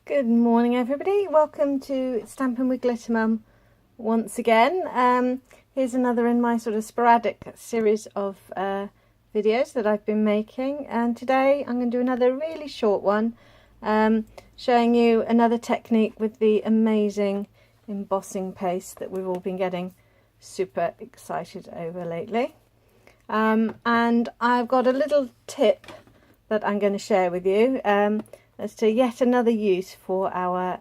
Good morning everybody, welcome to Stampin' with Glitter Mum once again. Here's another in my sort of sporadic series of videos that I've been making, and today I'm going to do another really short one showing you another technique with the amazing embossing paste that we've all been getting super excited over lately. And I've got a little tip that I'm going to share with you as to yet another use for our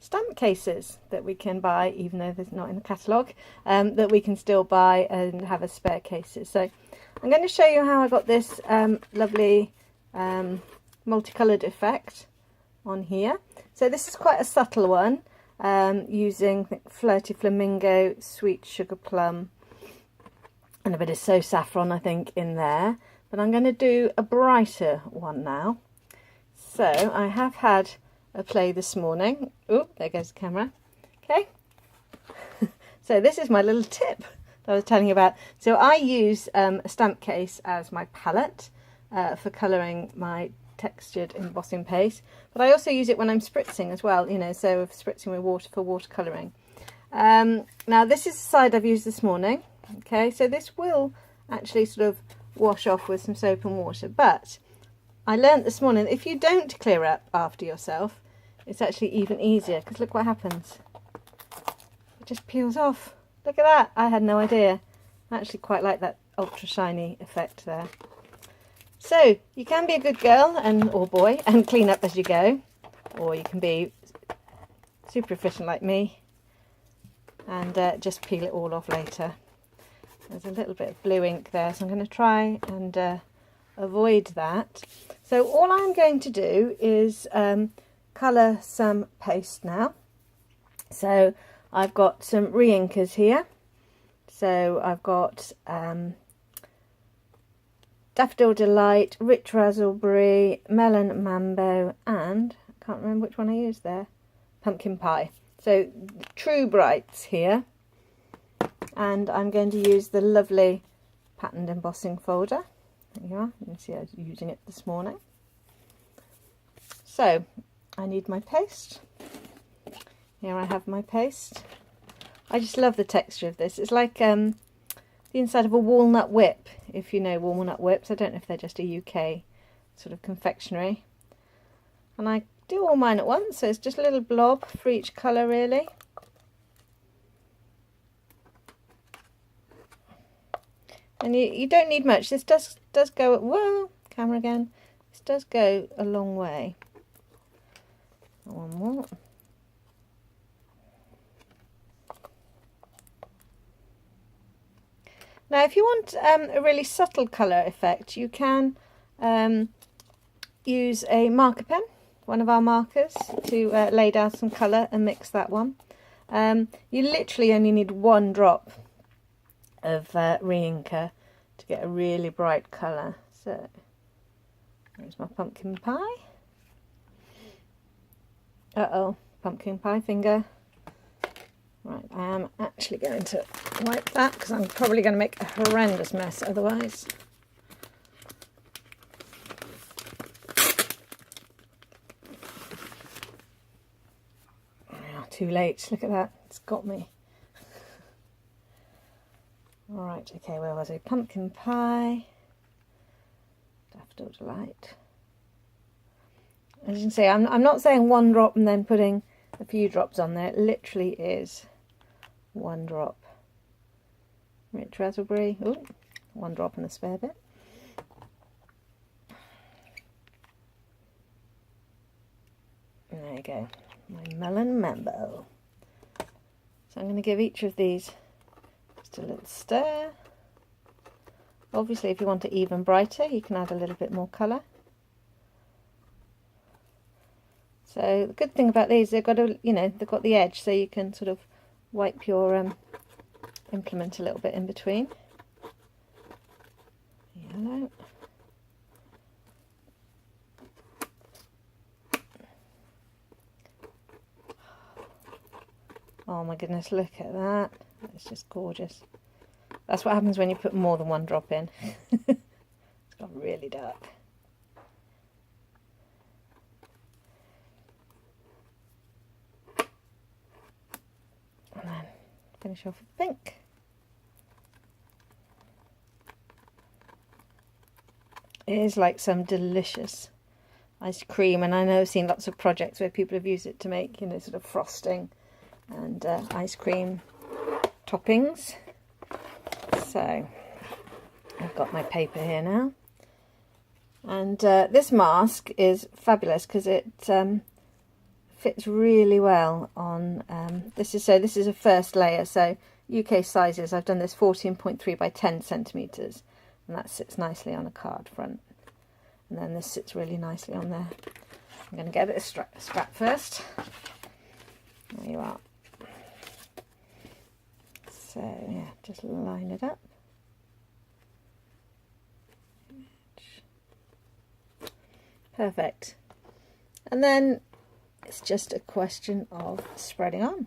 stamp cases that we can buy, even though they're not in the catalogue, that we can still buy and have as spare cases. So I'm going to show you how I got this lovely multicoloured effect on here. So this is quite a subtle one, using Flirty Flamingo, Sweet Sugar Plum, and a bit of So Saffron I think in there. But I'm going to do a brighter one now. So I have had a play this morning. Oh, there goes the camera. Okay. So this is my little tip that I was telling you about. So I use a stamp case as my palette for colouring my textured embossing paste. But I also use it when I'm spritzing as well, you know, so spritzing with water for watercolouring. Now this is the side I've used this morning. Okay, so this will actually sort of wash off with some soap and water, but I learnt this morning that if you don't clear up after yourself, it's actually even easier, because look what happens. It just peels off. Look at that. I had no idea. I actually quite like that ultra shiny effect there. So you can be a good girl or boy and clean up as you go, or you can be super efficient like me and just peel it all off later. There's a little bit of blue ink there, so I'm going to try and avoid that. So all I'm going to do is colour some paste now. So I've got some re-inkers here. So I've got Daffodil Delight, Rich Raspberry, Melon Mambo, and I can't remember which one I used there, Pumpkin Pie. So true brights here. And I'm going to use the lovely patterned embossing folder. There you are, you can see I was using it this morning. So I need my paste. Here I have my paste. I just love the texture of this. It's like the inside of a walnut whip, if you know walnut whips. I don't know if they're just a UK sort of confectionery. And I do all mine at once, so it's just a little blob for each colour really. And you don't need much. This does go, whoa, camera again. This does go a long way. One more. Now if you want a really subtle colour effect, you can use a marker pen, one of our markers, to lay down some colour and mix that one. You literally only need one drop of re-inker to get a really bright colour. So there's my pumpkin pie. Uh-oh, pumpkin pie finger. Right, I am actually going to wipe that because I'm probably going to make a horrendous mess otherwise. Oh, too late, look at that, it's got me. Alright, okay, where was I? Pumpkin pie, Daffodil Delight. As you can see, I'm not saying one drop and then putting a few drops on there. It literally is one drop. Rich Raspberry, ooh, one drop and a spare bit. There you go, my Melon Mambo. So I'm going to give each of these just a little stir. Obviously if you want it even brighter you can add a little bit more colour. So the good thing about these, they've got a, they've got the edge, so you can sort of wipe your implement a little bit in between. Yellow. Oh my goodness, look at that. It's just gorgeous. That's what happens when you put more than one drop in. It's gone really dark. And then finish off with pink. It is like some delicious ice cream, and I know I've seen lots of projects where people have used it to make, you know, sort of frosting and ice cream toppings. So I've got my paper here now, and this mask is fabulous because it fits really well on this is a first layer, so UK sizes. I've done this 14.3 by 10 centimeters, and that sits nicely on a card front, and then this sits really nicely on there. I'm going to get a bit of scrap first. There you are. So yeah, just line it up. Perfect. And then it's just a question of spreading on.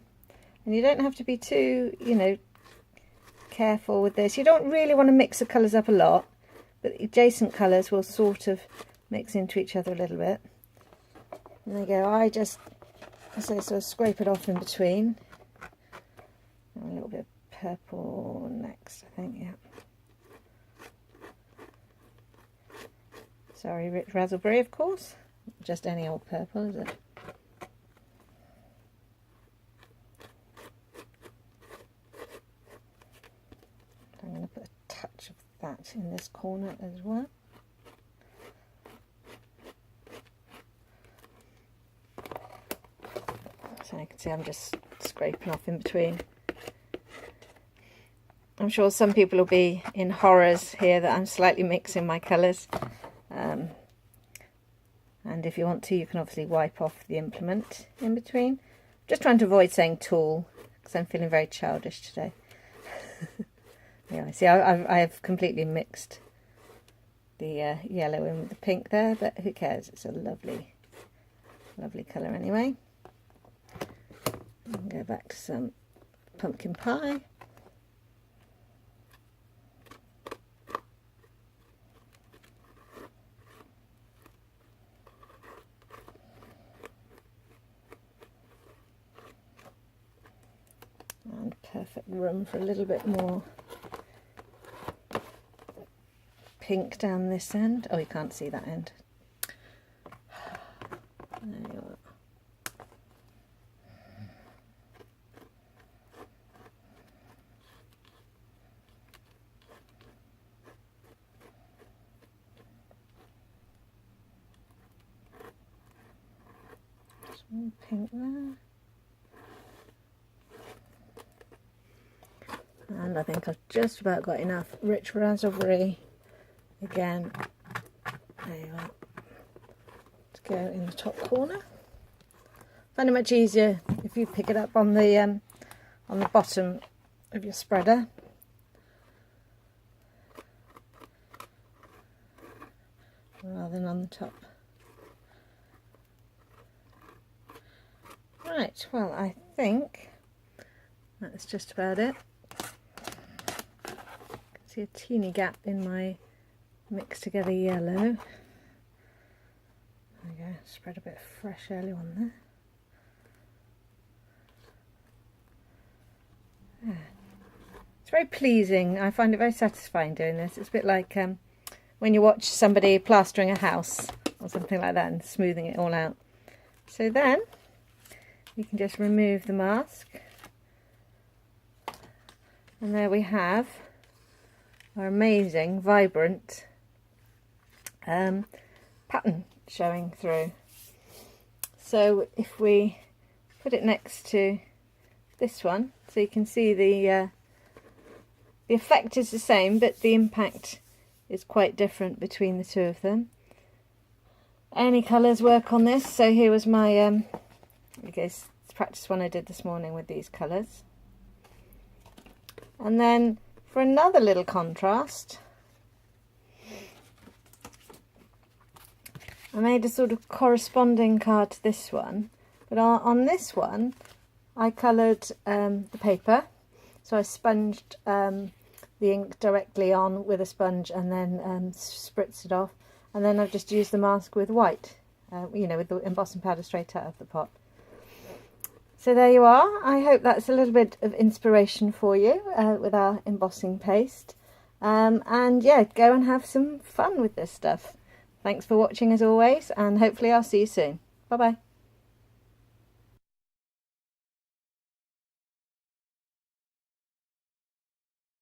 And you don't have to be too, you know, careful with this. You don't really want to mix the colours up a lot, but the adjacent colours will sort of mix into each other a little bit. And there you go. I sort of scrape it off in between. And a little bit of purple next, I think, yeah. Sorry, rich raspberry, of course. Just any old purple, is it? I'm going to put a touch of that in this corner as well. So you can see I'm just scraping off in between. I'm sure some people will be in horrors here that I'm slightly mixing my colours. And if you want to, you can obviously wipe off the implement in between. Just trying to avoid saying tool, because I'm feeling very childish today. Yeah, see, I've completely mixed the yellow in with the pink there, but who cares? It's a lovely, lovely colour anyway. And go back to some pumpkin pie. And perfect room for a little bit more pink down this end. Oh, you can't see that end. There you are. Some pink there. And I think I've just about got enough rich raspberry again. There you are. To go in the top corner. I find it much easier if you pick it up on the bottom of your spreader. Rather than on the top. Right, well, I think that's just about it. See a teeny gap in my mixed together yellow. There we go, spread a bit of fresh early on there. Yeah. It's very pleasing. I find it very satisfying doing this. It's a bit like when you watch somebody plastering a house or something like that and smoothing it all out. So then you can just remove the mask, and there we have our amazing, vibrant pattern showing through. So if we put it next to this one, so you can see the effect is the same, but the impact is quite different between the two of them. Any colours work on this. So here was my I guess practice one I did this morning with these colours. And then for another little contrast, I made a sort of corresponding card to this one, but on this one I coloured the paper, so I sponged the ink directly on with a sponge and then spritzed it off, and then I've just used the mask with white, you know, with the embossing powder straight out of the pot. So there you are. I hope that's a little bit of inspiration for you with our embossing paste. And yeah, go and have some fun with this stuff. Thanks for watching as always, and hopefully I'll see you soon. Bye bye.